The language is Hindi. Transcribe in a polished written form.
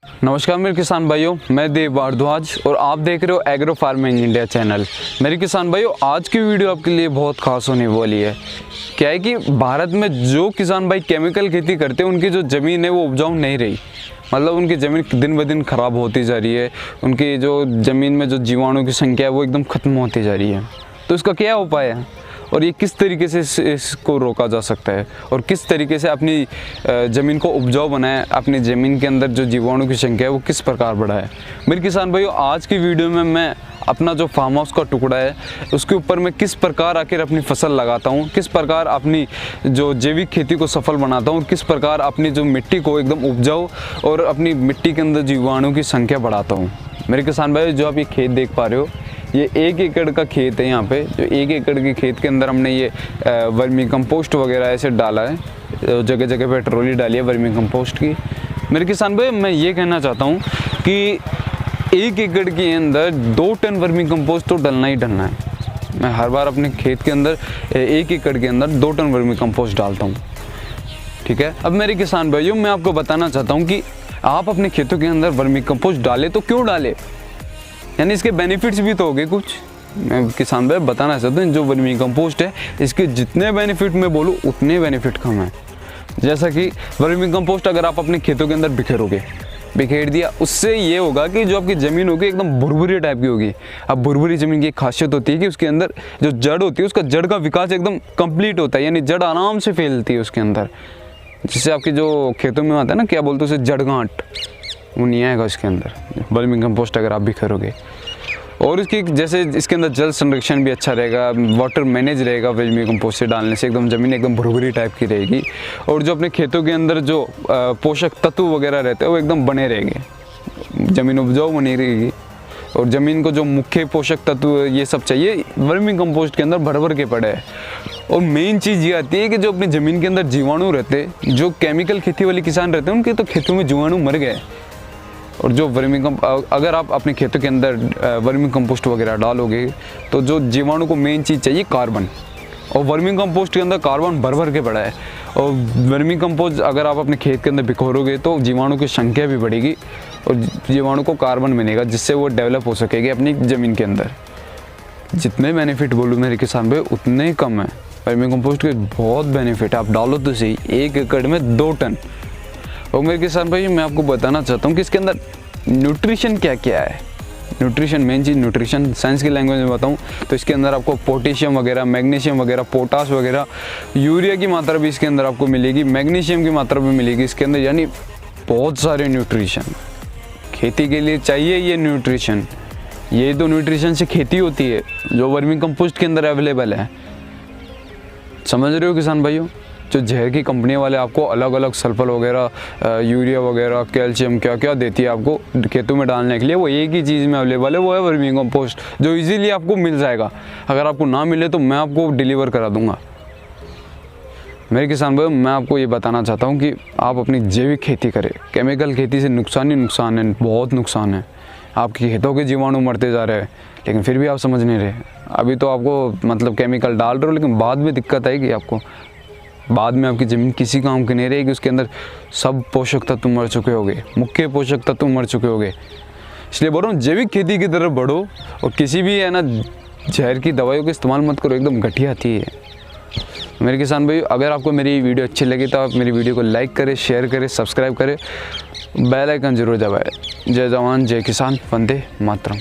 नमस्कार मेरे किसान भाइयों, मैं देव भारद्वाज और आप देख रहे हो एग्रो फार्मिंग इंडिया चैनल। मेरे किसान भाइयों, आज की वीडियो आपके लिए बहुत खास होने वाली है। क्या है कि भारत में जो किसान भाई केमिकल खेती करते हैं उनकी जो ज़मीन है वो उपजाऊ नहीं रही। मतलब उनकी ज़मीन दिन ब दिन ख़राब होती जा रही है। उनकी जो ज़मीन में जो जीवाणु की संख्या है वो एकदम ख़त्म होती जा रही है। तो इसका क्या उपाय है और ये किस तरीके से इसको रोका जा सकता है और किस तरीके से अपनी ज़मीन को उपजाऊ बनाए, अपनी ज़मीन के अंदर जो जीवाणु की संख्या है वो किस प्रकार बढ़ाए। मेरे किसान भाइयों, आज की वीडियो में मैं अपना जो फार्म हाउस का टुकड़ा है उसके ऊपर मैं किस प्रकार आकर अपनी फसल लगाता हूँ, किस प्रकार अपनी जो जैविक खेती को सफल बनाता हूँ, किस प्रकार अपनी जो मिट्टी को एकदम उपजाऊ और अपनी मिट्टी के अंदर जीवाणु की संख्या बढ़ाता हूँ। मेरे किसान भाई, जो आप ये खेत देख पा रहे हो, ये 1 एकड़ का खेत है। यहाँ पे जो 1 एकड़ के खेत के अंदर हमने ये वर्मी कंपोस्ट वगैरह ऐसे डाला है, जगह जगह पे ट्रॉली डाली है वर्मी कंपोस्ट की। मेरे किसान भाई, मैं ये कहना चाहता हूँ कि 1 एकड़ के अंदर 2 टन वर्मी कंपोस्ट तो डलना ही डलना है। मैं हर बार अपने खेत के अंदर 1 एकड़ के अंदर 2 टन वर्मी कंपोस्ट डालता हूँ। ठीक है। अब मेरे किसान भाइयों, मैं आपको बताना चाहता हूँ कि आप अपने खेतों के अंदर वर्मी कंपोस्ट डालें तो क्यों डालें, यानी इसके बेनिफिट्स भी तो होंगे कुछ। मैं किसान भाई बताना चाहता हूँ, जो वर्मी कंपोस्ट है इसके जितने बेनिफिट मैं बोलूँ उतने बेनिफिट कम है। जैसा कि वर्मी कंपोस्ट अगर आप अपने खेतों के अंदर बिखेर दिया, उससे ये होगा कि जो आपकी ज़मीन होगी एकदम भुरभुरी टाइप की होगी। अब भुरभुरी ज़मीन की एक खासियत होती है कि उसके अंदर जो जड़ होती है उसका जड़ का विकास एकदम कंप्लीट होता है, यानी जड़ आराम से फैलती है उसके अंदर। जिससे आपकी जो खेतों में आता है ना, क्या बोलते हैं उसे, जड़ गांठ, वो नहीं आएगा इसके अंदर वर्मी कंपोस्ट अगर आप बिखेरोगे। और इसकी जैसे इसके अंदर जल संरक्षण भी अच्छा रहेगा, वाटर मैनेज रहेगा। वर्मी कंपोस्ट से डालने से एकदम ज़मीन एकदम भुरभुरी टाइप की रहेगी और जो अपने खेतों के अंदर जो पोषक तत्व वगैरह रहते हैं वो एकदम बने रहेंगे, ज़मीन उपजाऊ बनी रहेगी। और ज़मीन को जो मुख्य पोषक तत्व ये सब चाहिए वर्मी कंपोस्ट के अंदर भर भर के पड़े है। और मेन चीज़ ये आती है कि जो अपनी ज़मीन के अंदर जीवाणु रहते, जो केमिकल खेती वाले किसान रहते हैं, उनके तो खेतों में जीवाणु मर गए। और जो अगर आप अपने खेतों के अंदर वर्मी कंपोस्ट वगैरह डालोगे तो जो जीवाणु को मेन चीज़ चाहिए कार्बन, और वर्मी कंपोस्ट के अंदर कार्बन भर भर के पड़ा है। और वर्मी कंपोस्ट अगर आप अपने खेत के अंदर बिखोरोगे तो जीवाणु की संख्या भी बढ़ेगी और जीवाणु को कार्बन मिलेगा, जिससे वो डेवलप हो सकेगी अपनी ज़मीन के अंदर। जितने बेनिफिट बोलूँ मेरे किसान भाई उतने ही कम है। वर्मी कंपोस्ट के बहुत बेनिफिट, आप डालो तो सही 1 एकड़ में 2 टन। और मेरे किसान भाई, मैं आपको बताना चाहता हूँ कि इसके अंदर न्यूट्रिशन क्या क्या है। न्यूट्रिशन, मेन चीज़ न्यूट्रिशन, साइंस की लैंग्वेज में बताऊँ तो इसके अंदर आपको पोटेशियम वगैरह, मैग्नीशियम वगैरह, पोटास वगैरह, यूरिया की मात्रा भी इसके अंदर आपको मिलेगी, मैग्नीशियम की मात्रा भी मिलेगी इसके अंदर। यानी बहुत सारे न्यूट्रिशन खेती के लिए चाहिए। ये न्यूट्रिशन, ये तो न्यूट्रिशन से खेती होती है जो वर्मी कंपोस्ट के अंदर अवेलेबल है। समझ रहे हो किसान भाइयों? जो जहर की कंपनियां वाले आपको अलग अलग सल्फर वगैरह, यूरिया वगैरह, कैल्शियम क्या क्या देती है आपको खेतों में डालने के लिए, वो एक ही चीज़ में अवेलेबल है, वो है वर्मी कंपोस्ट, जो इजीली आपको मिल जाएगा। अगर आपको ना मिले तो मैं आपको डिलीवर करा दूंगा। मेरे किसान भाई, मैं आपको ये बताना चाहता हूँ कि आप अपनी जैविक खेती करें। केमिकल खेती से नुकसान ही नुकसान है, बहुत नुकसान है। आपके खेतों के जीवाणु मरते जा रहे हैं लेकिन फिर भी आप समझ नहीं रहे। अभी तो आपको मतलब केमिकल डाल रहे हो, लेकिन बाद में दिक्कत आएगी आपको। बाद में आपकी ज़मीन किसी काम की नहीं रहेगी, उसके अंदर सब पोषक तत्व मर चुके होंगे, मुख्य पोषक तत्व मर चुके होंगे। इसलिए बोल रहा हूँ जैविक खेती की तरफ बढ़ो और किसी भी है ना जहर की दवाइयों का इस्तेमाल मत करो, एकदम घटिया आती है। मेरे किसान भाई, अगर आपको मेरी वीडियो अच्छी लगी तो आप मेरी वीडियो को लाइक करें, शेयर करें, सब्सक्राइब करें, बेल आइकन जरूर दबाएं। जय जवान जय किसान, वंदे मातरम।